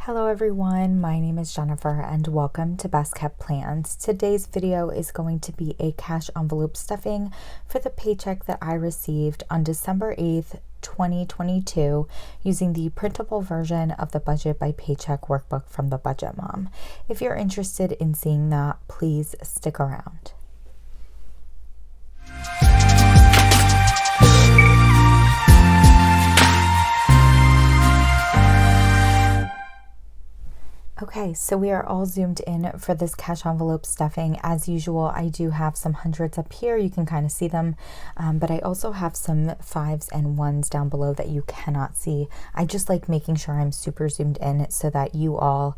Hello everyone, my name is Jennifer and welcome to Best Kept Plans. Today's video is going to be a cash envelope stuffing for the paycheck that I received on December 8th, 2022 using the printable version of the Budget by Paycheck Workbook from the Budget Mom. If you're interested in seeing that, please stick around. Okay, so we are all zoomed in for this cash envelope stuffing. As usual, I do have some hundreds up here. You can kind of see them, but I also have some fives and ones down below that you cannot see. I just like making sure I'm super zoomed in so that you all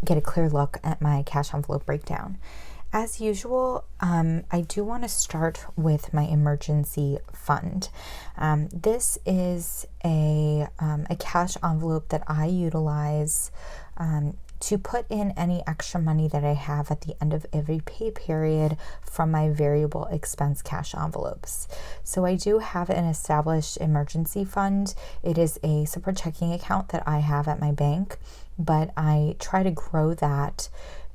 get a clear look at my cash envelope breakdown. As usual, I do want to start with my emergency fund. This is a cash envelope that I utilize to put in any extra money that I have at the end of every pay period from my variable expense cash envelopes. So I do have an established emergency fund. It is a separate checking account that I have at my bank, but I try to grow that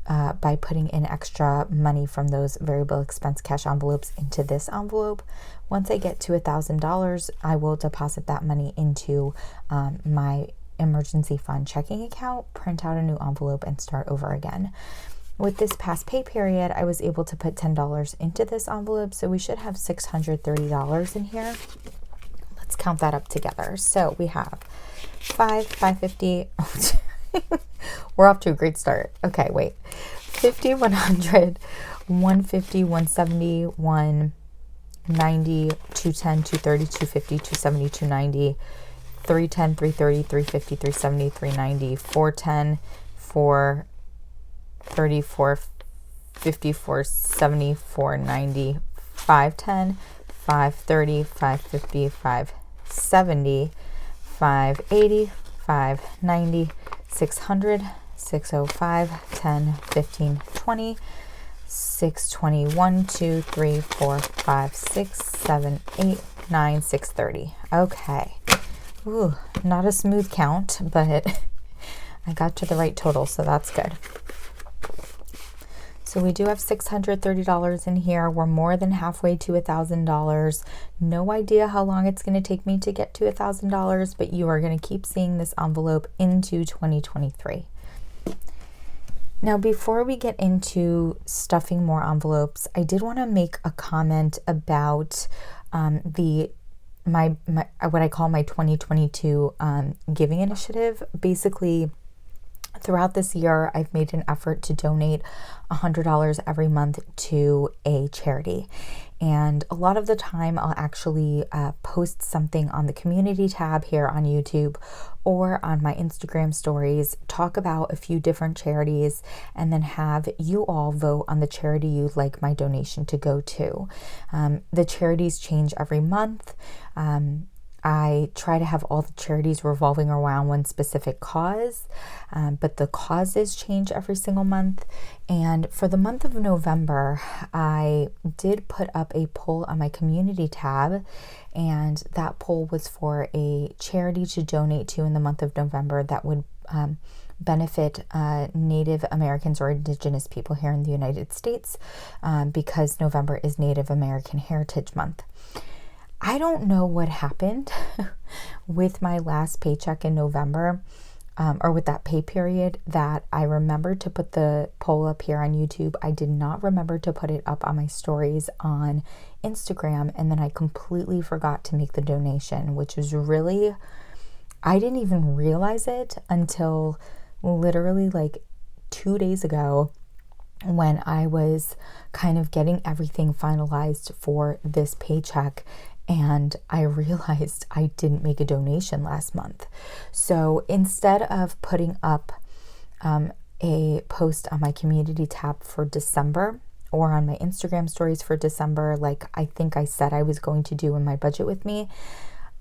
by putting in extra money from those variable expense cash envelopes into this envelope. Once I get to $1,000, I will deposit that money into my emergency fund checking account, print out a new envelope, and start over again. With this past pay period, I was able to put $10 into this envelope, so we should have $630 in here. Let's count that up together. So we have $550. We're off to a great start. Okay, wait. 50, 100, 150, 170, 190, 210, 230, 250, 270, 290, 310, 330, 350, 370, 390, 410, 430, 450, 470, 490, 510, 530, 550, 570, 580, 590, 600, 605, 10, 15, 20, 620, 1, 2, 3, 4, 5, 6, 7, 8, 9, 630. Okay. Ooh, not a smooth count, but I got to the right total, so that's good. So we do have $630 in here. We're more than halfway to $1,000. No idea how long it's going to take me to get to $1,000, but you are going to keep seeing this envelope into 2023. Now, before we get into stuffing more envelopes, I did want to make a comment about my what I call my 2022 giving initiative. Basically, throughout this year, I've made an effort to donate $100 every month to a charity. And a lot of the time, I'll actually post something on the community tab here on YouTube or on my Instagram stories, talk about a few different charities, and then have you all vote on the charity you'd like my donation to go to. The charities change every month. I try to have all the charities revolving around one specific cause, but the causes change every single month. And for the month of November, I did put up a poll on my community tab, and that poll was for a charity to donate to in the month of November that would benefit Native Americans or Indigenous people here in the United States, because November is Native American Heritage Month. I don't know what happened with my last paycheck in November, or with that pay period, that I remembered to put the poll up here on YouTube. I did not remember to put it up on my stories on Instagram, and then I completely forgot to make the donation, which was really, I didn't even realize it until literally like 2 days ago, when I was kind of getting everything finalized for this paycheck. And I realized I didn't make a donation last month. So instead of putting up a post on my community tab for December or on my Instagram stories for December, like I think I said I was going to do in my budget with me,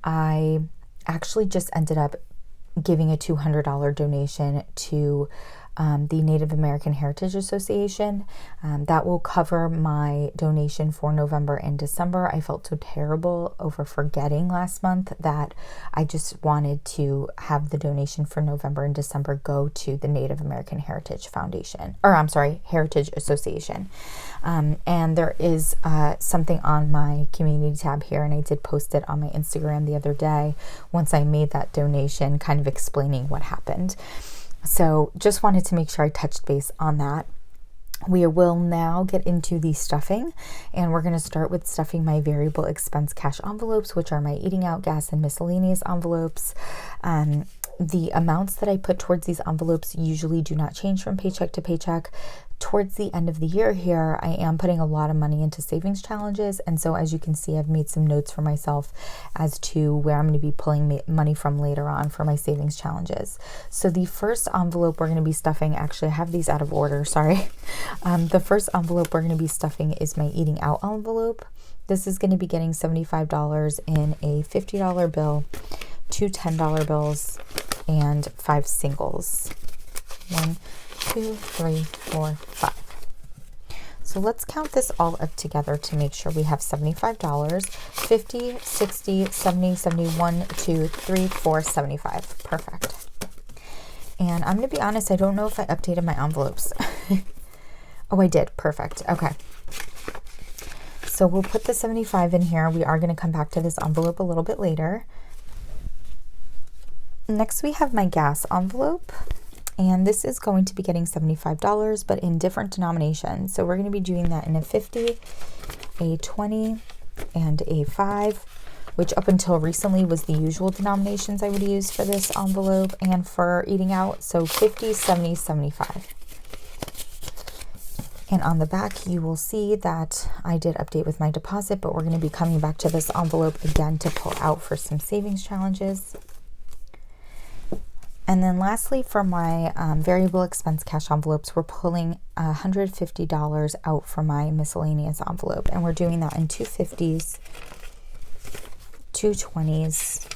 I actually just ended up giving a $200 donation to the Native American Heritage Association. That will cover my donation for November and December. I felt so terrible over forgetting last month that I just wanted to have the donation for November and December go to the Native American Heritage Foundation, or I'm sorry, Heritage Association. And there is something on my community tab here, and I did post it on my Instagram the other day once I made that donation, kind of explaining what happened. So just wanted to make sure I touched base on that. We will now get into the stuffing, and we're going to start with stuffing my variable expense cash envelopes, which are my eating out, gas, and miscellaneous envelopes. The amounts that I put towards these envelopes usually do not change from paycheck to paycheck. Towards the end of the year here, I am putting a lot of money into savings challenges. And so as you can see, I've made some notes for myself as to where I'm going to be pulling money from later on for my savings challenges. So the first envelope we're going to be stuffing, actually I have these out of order, sorry. The first envelope we're going to be stuffing is my eating out envelope. This is going to be getting $75 in a $50 bill, 2 $10 bills, and 5 singles. 1, 2, 3, 4, 5. So let's count this all up together to make sure we have $75, 50, 60, 70, 71, 2, 3, 4, 75. Perfect. And I'm going to be honest, I don't know if I updated my envelopes. Oh, I did. Perfect. Okay. So we'll put the 75 in here. We are going to come back to this envelope a little bit later. Next, we have my gas envelope, and this is going to be getting $75, but in different denominations. So we're going to be doing that in a 50, a 20, and a 5, which up until recently was the usual denominations I would use for this envelope and for eating out. So 50, 70, 75. And on the back, you will see that I did update with my deposit, but we're going to be coming back to this envelope again to pull out for some savings challenges. And then lastly, for my variable expense cash envelopes, we're pulling $150 out for my miscellaneous envelope. And we're doing that in 2 50s, 2 20s,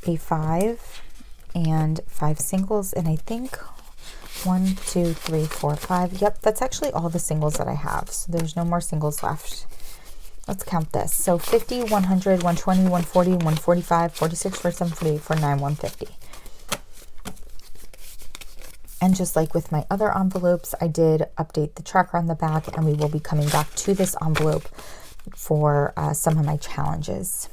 a 5, and 5 singles. And I think 1, 2, 3, 4, 5. Yep, that's actually all the singles that I have. So there's no more singles left. Let's count this. So 50, 100, 120, 140, 145, 46, 47, 48, 49, 150. And just like with my other envelopes, I did update the tracker on the back, and we will be coming back to this envelope for some of my challenges.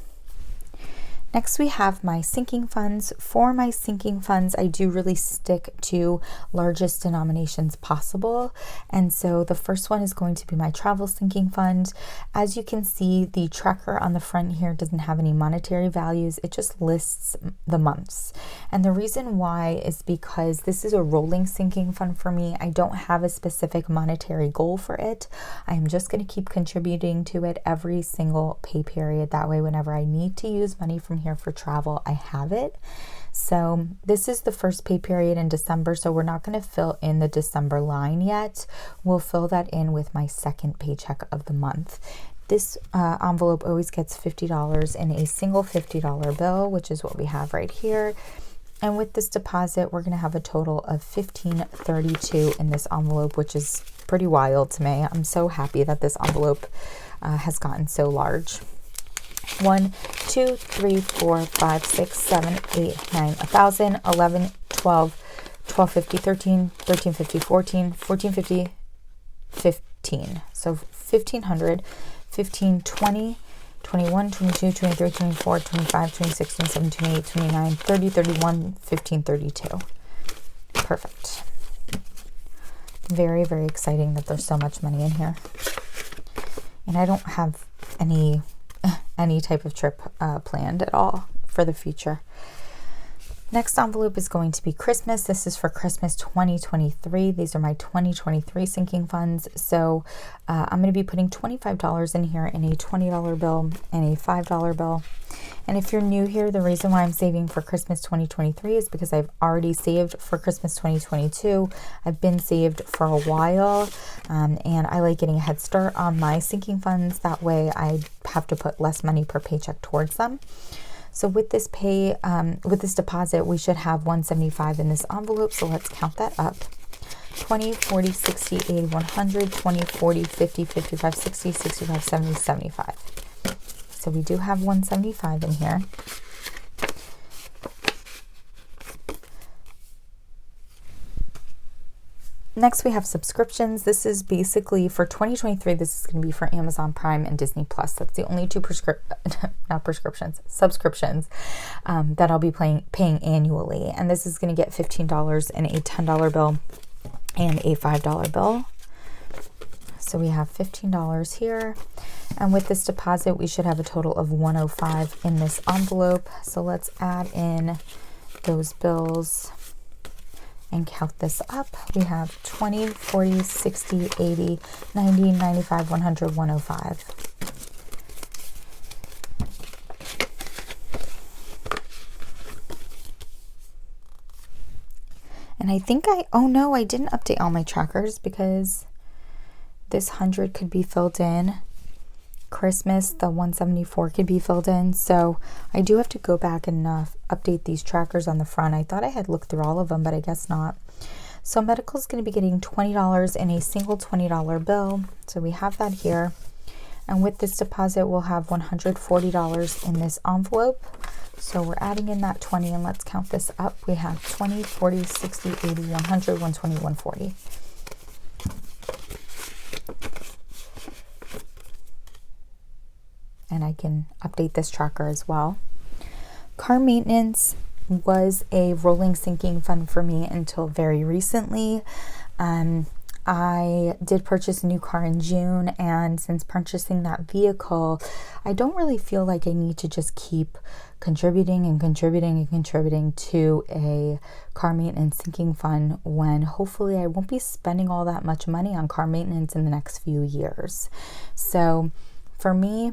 Next, we have my sinking funds. For my sinking funds, I do really stick to largest denominations possible. And so the first one is going to be my travel sinking fund. As you can see, the tracker on the front here doesn't have any monetary values. It just lists the months. And the reason why is because this is a rolling sinking fund for me. I don't have a specific monetary goal for it. I am just going to keep contributing to it every single pay period. That way, whenever I need to use money from here for travel, I have it. So this is the first pay period in December, so we're not going to fill in the December line yet. We'll fill that in with my second paycheck of the month. This envelope always gets $50 in a single $50 bill, which is what we have right here. And with this deposit, we're going to have a total of $1,532 in this envelope, which is pretty wild to me. I'm so happy that this envelope has gotten so large. 1, 2, 3, 4, 5, 6, 7, 8, 9, 1,000, 11, 12, 1250, 13, 1350, 14, 1450, 15. So 1,500, 15, 20, 21, 22, 23, 24, 25, 26, 27, 28, 29, 30, 31, 1,532. Perfect. Very, very exciting that there's so much money in here. And I don't have any type of trip planned at all for the future. Next envelope is going to be Christmas. This is for Christmas 2023. These are my 2023 sinking funds. So I'm going to be putting $25 in here in a $20 bill and a $5 bill. And if you're new here, the reason why I'm saving for Christmas 2023 is because I've already saved for Christmas 2022. I've been saved for a while, and I like getting a head start on my sinking funds. That way I have to put less money per paycheck towards them. So with this with this deposit, we should have $175 in this envelope. So let's count that up. 20, 40, 60, 80, 100, 20, 40, 50, 55, 60, 65, 70, 75. So we do have $175 in here. Next, we have subscriptions. This is basically for 2023. This is going to be for Amazon Prime and Disney Plus. That's the only two subscriptions that I'll be paying annually. And this is going to get $15 in a $10 bill and a $5 bill. So we have $15 here. And with this deposit, we should have a total of $105 in this envelope. So let's add in those bills and count this up. We have 20, 40, 60, 80, 90, 95, 100, 105. And I think oh no, I didn't update all my trackers because this 100 could be filled in. Christmas, the 174 could be filled in. So I do have to go back and update these trackers on the front. I thought I had looked through all of them, but I guess not. So medical is going to be getting $20 in a single $20 bill. So we have that here. And with this deposit, we'll have $140 in this envelope. So we're adding in that 20, and let's count this up. We have 20, 40, 60, 80, 100, 120, 140. And I can update this tracker as well. Car maintenance was a rolling sinking fund for me until very recently. I did purchase a new car in June, and since purchasing that vehicle, I don't really feel like I need to just keep contributing to a car maintenance sinking fund when hopefully I won't be spending all that much money on car maintenance in the next few years. So for me,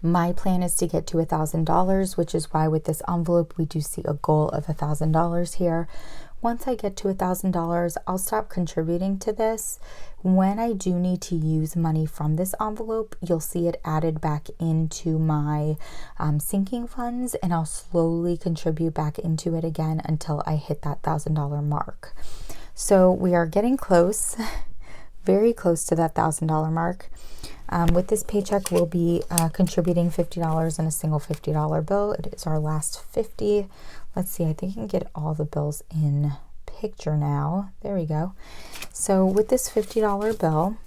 my plan is to get to $1,000, which is why with this envelope, we do see a goal of $1,000 here. Once I get to $1,000, I'll stop contributing to this. When I do need to use money from this envelope, you'll see it added back into my sinking funds, and I'll slowly contribute back into it again until I hit that $1,000 mark. So we are getting close, very close to that $1,000 mark. With this paycheck, we'll be contributing $50 in a single $50 bill. It is our last 50. Let's see, I think I can get all the bills in picture now. There we go. So with this $50 bill,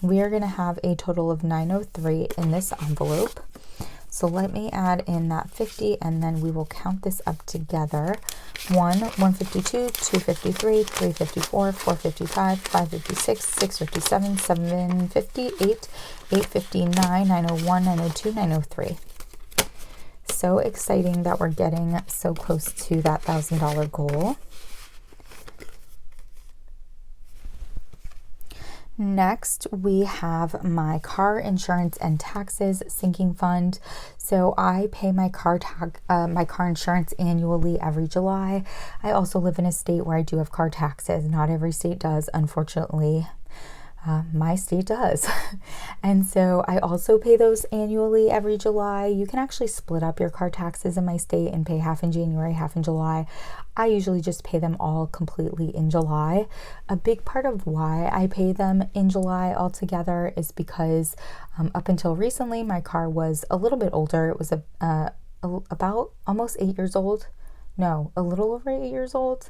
we are going to have a total of $903 in this envelope. So let me add in that 50, and then we will count this up together. 152, 253, 354, 455, 556, 657, 758, 859, 901, 902, 903. So exciting that we're getting so close to that $1,000 goal. Next, we have my car insurance and taxes sinking fund. So I pay my car insurance annually every July. I also live in a state where I do have car taxes. Not every state does, unfortunately. My state does. And so I also pay those annually every July. You can actually split up your car taxes in my state and pay half in January, half in July. I usually just pay them all completely in July. A big part of why I pay them in July altogether is because up until recently, my car was a little bit older. It was about almost 8 years old. No, a little over 8 years old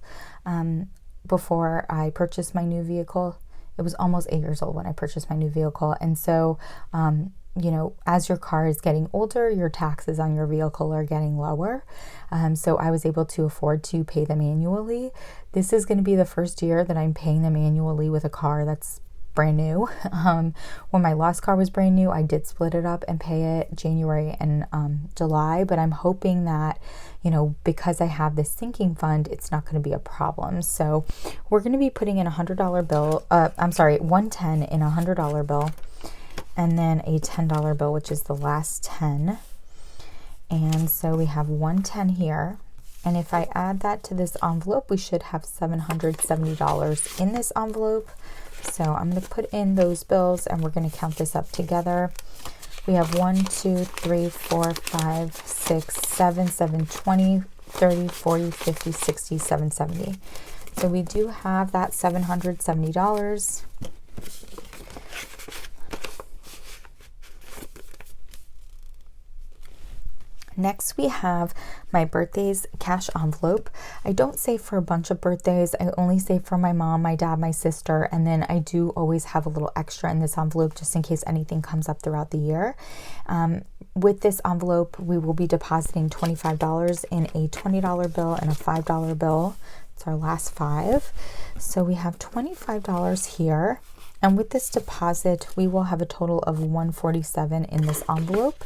before I purchased my new vehicle. It was almost 8 years old when I purchased my new vehicle. And so, as your car is getting older, your taxes on your vehicle are getting lower. So I was able to afford to pay them annually. This is going to be the first year that I'm paying them annually with a car that's brand new. When my last car was brand new, I did split it up and pay it January and July, but I'm hoping that, because I have this sinking fund, it's not going to be a problem. So we're going to be putting in $100 bill, $110 in a $100 bill, and then a $10 bill, which is the last 10. And so we have 110 here. And if I add that to this envelope, we should have $770 in this envelope. So I'm going to put in those bills, and we're going to count this up together. We have 1, 2, 3, 4, 5, 6, 7, 7, 20, 30, 40, 50, 60, 770. So we do have that $770. Next, we have my birthday's cash envelope. I don't save for a bunch of birthdays. I only save for my mom, my dad, my sister, and then I do always have a little extra in this envelope just in case anything comes up throughout the year. With this envelope, we will be depositing $25 in a $20 bill and a $5 bill. It's our last 5. So we have $25 here. And with this deposit, we will have a total of $147 in this envelope.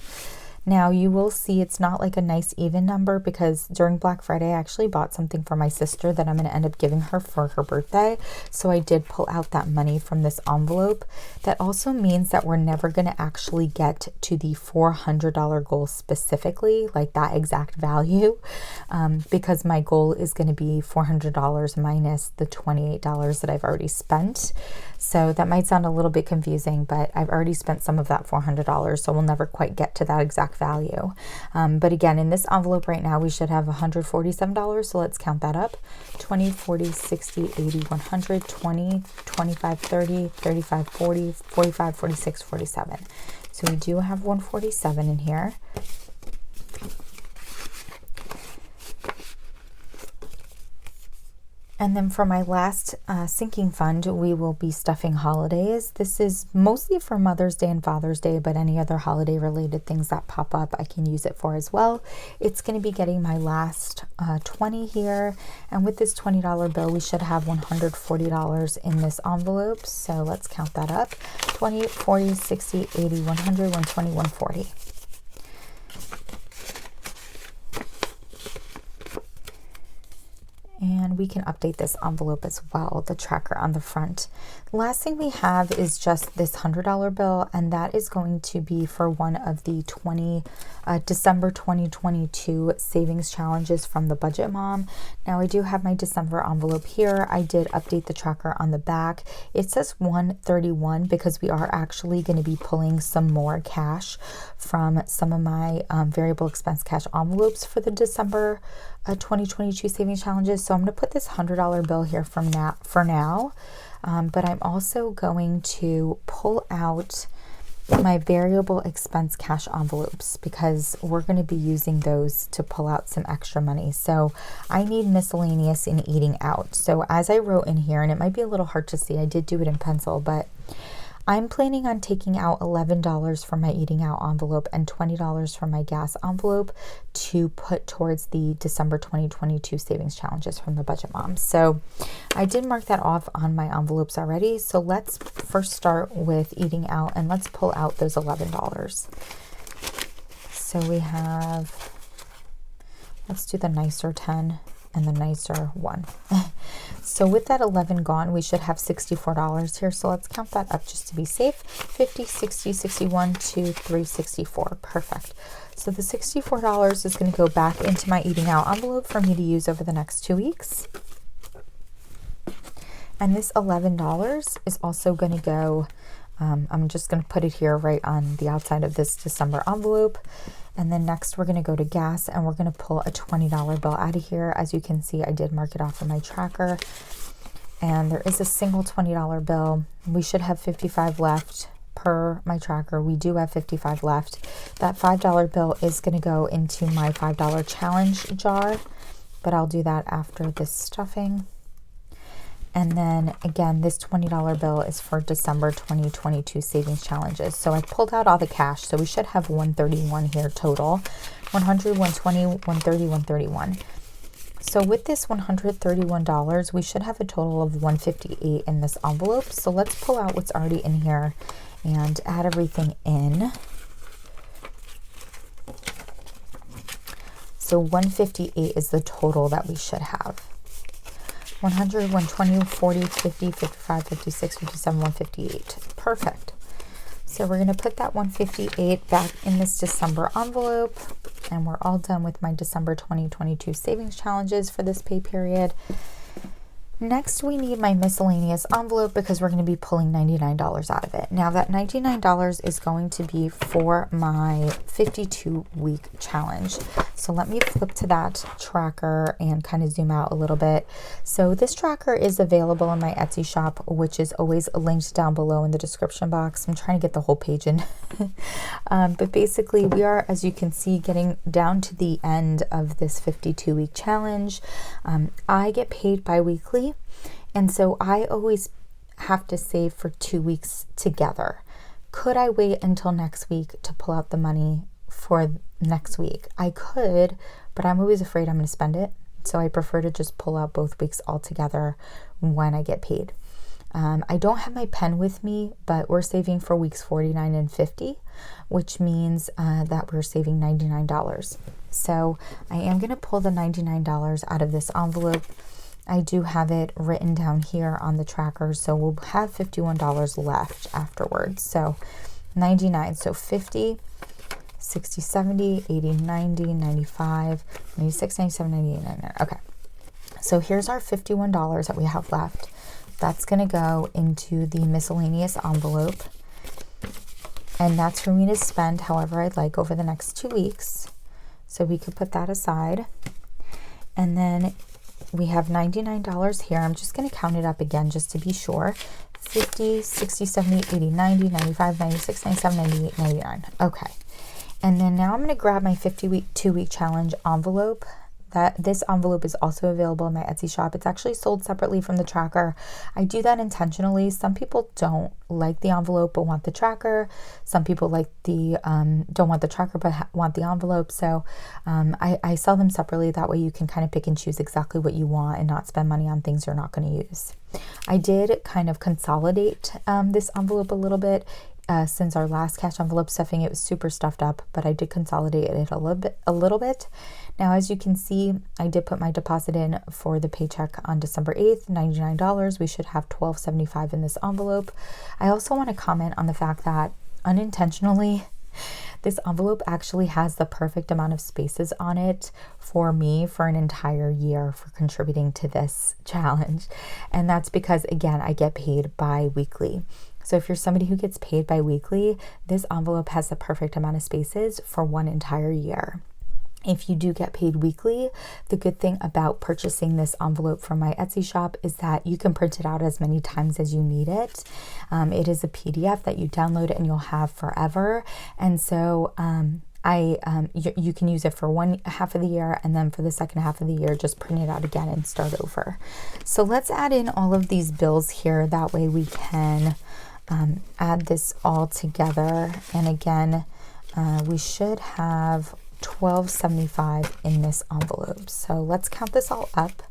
Now you will see it's not like a nice even number because during Black Friday, I actually bought something for my sister that I'm going to end up giving her for her birthday. So I did pull out that money from this envelope. That also means that we're never going to actually get to the $400 goal specifically, like that exact value, because my goal is going to be $400 minus the $28 that I've already spent. So that might sound a little bit confusing, but I've already spent some of that $400, so we'll never quite get to that exact value. But again, in this envelope right now, we should have $147. So let's count that up. 20, 40, 60, 80, 100, 20, 25, 30, 35, 40, 45, 46, 47. So we do have 147 in here. And then for my last sinking fund, we will be stuffing holidays. This is mostly for Mother's Day and Father's Day, but any other holiday related things that pop up, I can use it for as well. It's going to be getting my last 20 here. And with this $20 bill, we should have $140 in this envelope. So let's count that up. 20, 40, 60, 80, 100, 120, 140. And we can update this envelope as well, the tracker on the front. The last thing we have is just this $100 bill, and that is going to be for one of the December 2022 savings challenges from the Budget Mom. Now I do have my December envelope here. I did update the tracker on the back. It says 131 because we are actually going to be pulling some more cash from some of my variable expense cash envelopes for the December 2022 savings challenges. So I'm going to put this $100 bill here for now. But I'm also going to pull out my variable expense cash envelopes because we're going to be using those to pull out some extra money. So I need miscellaneous in eating out. So as I wrote in here, and it might be a little hard to see, I did do it in pencil, but I'm planning on taking out $11 from my eating out envelope and $20 from my gas envelope to put towards the December 2022 savings challenges from the Budget Mom. So I did mark that off on my envelopes already. So let's first start with eating out and let's pull out those $11. So we have, let's do the nicer 10 and the nicer 1. So with that 11 gone, we should have $64 here. So let's count that up just to be safe. 50, 60, 61, 2, 3, 64. Perfect. So the $64 is going to go back into my eating out envelope for me to use over the next 2 weeks. And this $11 is also going to go, I'm just going to put it here right on the outside of this December envelope. And then next we're going to go to gas and we're going to pull a $20 bill out of here. As you can see, I did mark it off on my tracker. And there is a single $20 bill. We should have 55 left per my tracker. We do have 55 left. That $5 bill is going to go into my $5 challenge jar, but I'll do that after this stuffing. And then again, this $20 bill is for December 2022 savings challenges. So I pulled out all the cash. So we should have 131 here total. 100, 120, 130, 131. So with this $131, we should have a total of 158 in this envelope. So let's pull out what's already in here and add everything in. So 158 is the total that we should have. 100, 120, 40, 50, 55, 56, 57, 158. Perfect. So we're going to put that 158 back in this December envelope, and we're all done with my December 2022 savings challenges for this pay period. Next, we need my miscellaneous envelope because we're going to be pulling $99 out of it. Now, that $99 is going to be for my 52-week challenge. So let me flip to that tracker and kind of zoom out a little bit. So this tracker is available in my Etsy shop, which is always linked down below in the description box. I'm trying to get the whole page in. But basically, we are, as you can see, getting down to the end of this 52-week challenge. I get paid bi-weekly. And so I always have to save for 2 weeks together. Could I wait until next week to pull out the money for next week? I could, but I'm always afraid I'm going to spend it. So I prefer to just pull out both weeks all together when I get paid. I don't have my pen with me, but we're saving for weeks 49 and 50, which means that we're saving $99. So I am going to pull the $99 out of this envelope. I do have it written down here on the tracker, so we'll have $51 left afterwards. So 99, so 50, 60, 70, 80, 90, 95, 96, 97, 98, 99. Okay, so here's our $51 that we have left. That's going to go into the miscellaneous envelope, and that's for me to spend however I'd like over the next 2 weeks. So we could put that aside. And then we have $99 here. I'm just going to count it up again just to be sure. 50, 60, 70, 80, 90, 95, 96, 97, 98, 99. Okay. And then now I'm going to grab my 52-week challenge envelope. This envelope is also available in my Etsy shop. It's actually sold separately from the tracker. I do that intentionally. Some people don't like the envelope but want the tracker. Some people like the don't want the tracker but want the envelope. So I sell them separately. That way you can kind of pick and choose exactly what you want and not spend money on things you're not going to use. I did kind of consolidate this envelope a little bit. Since our last cash envelope stuffing, it was super stuffed up, but I did consolidate it a little bit. Now, as you can see, I did put my deposit in for the paycheck on December 8th, $99. We should have $12.75 in this envelope. I also want to comment on the fact that unintentionally, this envelope actually has the perfect amount of spaces on it for me for an entire year for contributing to this challenge. And that's because, again, I get paid bi-weekly. So if you're somebody who gets paid bi-weekly, this envelope has the perfect amount of spaces for one entire year. If you do get paid weekly, the good thing about purchasing this envelope from my Etsy shop is that you can print it out as many times as you need it. It is a PDF that you download and you'll have forever. And so you can use it for one half of the year, and then for the second half of the year, just print it out again and start over. So let's add in all of these bills here. That way we can add this all together. And again, we should have $12.75 in this envelope. So let's count this all up.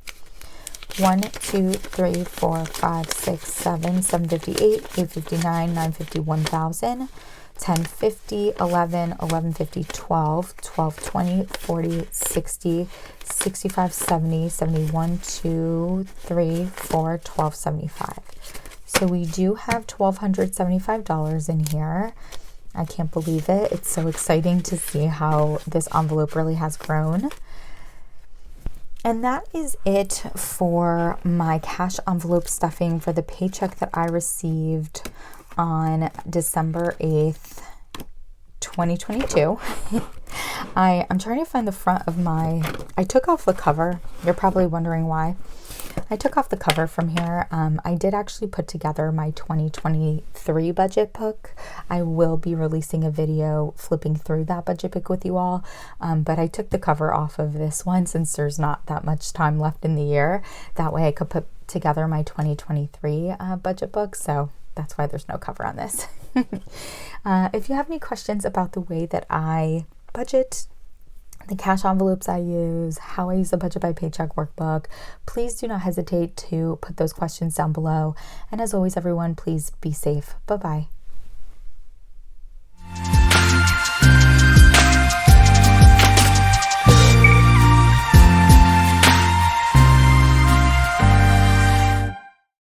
1, 2, 3, 4, 5, 6, 7, 758, 859, 950, 1000, 1050, 11, 1150, 12, 1220, 40, 60, 65, 70, 71, 2, 3, 4, 1275. So we do have $1,275 in here. I can't believe it. It's so exciting to see how this envelope really has grown. And that is it for my cash envelope stuffing for the paycheck that I received on December 8th, 2022. I'm trying to find the front of I took off the cover. You're probably wondering why. I took off the cover from here. I did actually put together my 2023 budget book. I will be releasing a video flipping through that budget book with you all, but I took the cover off of this one since there's not that much time left in the year. That way I could put together my 2023 budget book, so that's why there's no cover on this. If you have any questions about the way that I budget, the cash envelopes I use, how I use the Budget by Paycheck workbook, please do not hesitate to put those questions down below. And as always, everyone, please be safe. Bye-bye.